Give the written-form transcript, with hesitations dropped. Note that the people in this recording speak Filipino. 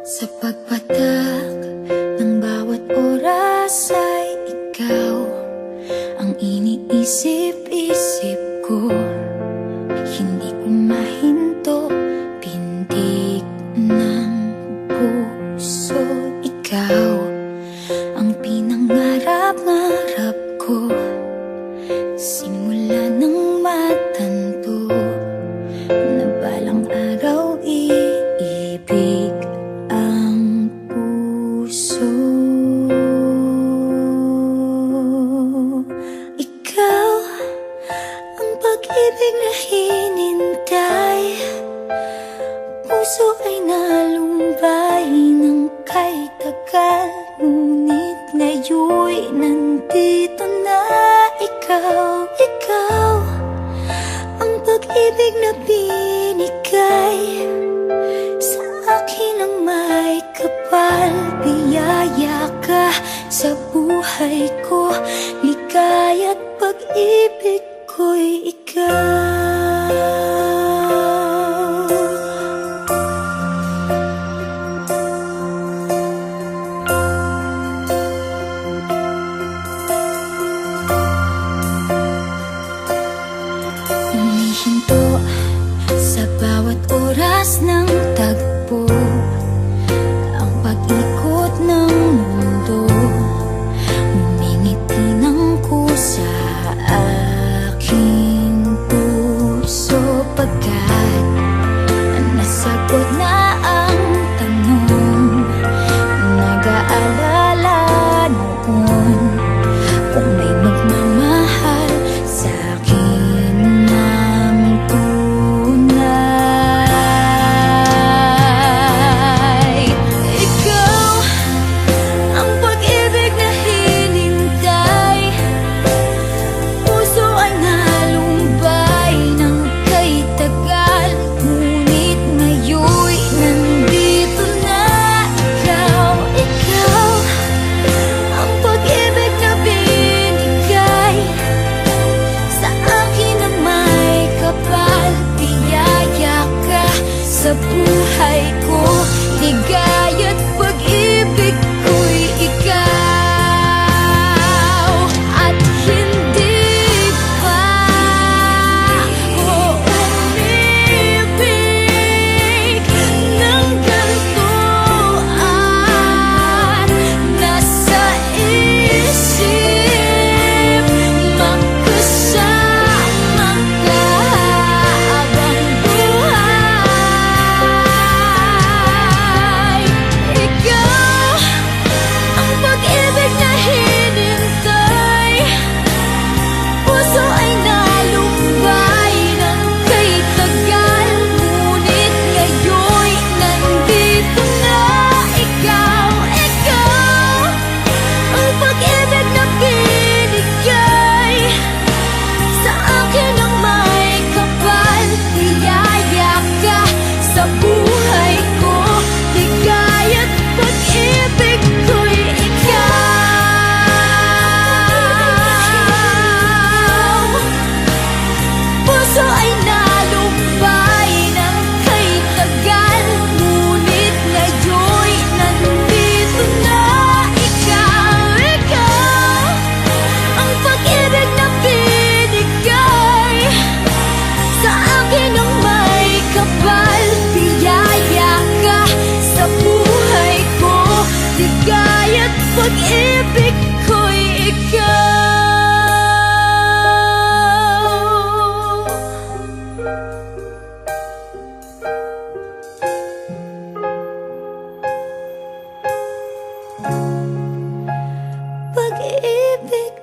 Sa pagpatak ng bawat oras ay ikaw ang iniisip-isip ko. Hindi ko mahinto, pintig ng puso. Ikaw ang pinangarap-ngarap ko, simula ng matanto na balang araw iibig ang puso. Ikaw ang pag-ibig na hinintay, puso ay nalumbay ng kay tagal, ngunit ngayon'y nandito na ikaw. Ikaw ang pag-ibig na binigay sa akin ang may kapal. Biyaya ka sa buhay ko, ligaya't pag-ibig ko'y ikaw. Humihinto sa bawat oras ng tagpo, ang pag-ikot ng mundo, ngumingiti ng kusa aking puso. Pagkat nasagot na ang tanong, nag-aalala noon kung may magmamahal sa'kin ng tunay. Ikaw ang pag-ibig na hinintay, puso ay nalumbay ng kay tagal, ngunit ngayon'y nandito na ikaw. Ikaw ang pag-ibig na binigay sa akin ang may kapal. Biyaya ka sa buhay ko, ligaya't pag-ibig ko'y ikaw. At hindi pa ako umibig ng ganito, at nasa isip magkasama ka habang buhay. Ikaw ang pag-ibig na hinintay, puso ay nalumbay ng kay tagal, ngunit ngayon'y nandito na ikaw. Ikaw ang pag-ibig na binigay sa akin ang may kapal. Biyaya ka sa buhay ko, ligaya't pag-ibig ko'y ikaw. Puso ay nalumbay ng kay tagal, ngunit ngayon'y nandito na ikaw. Ikaw ang pag-ibig na binigay sa akin ang may kapal. Biyaya ka sa buhay ko, ligaya't pag-ibig ko'y ikaw. Pag-ibig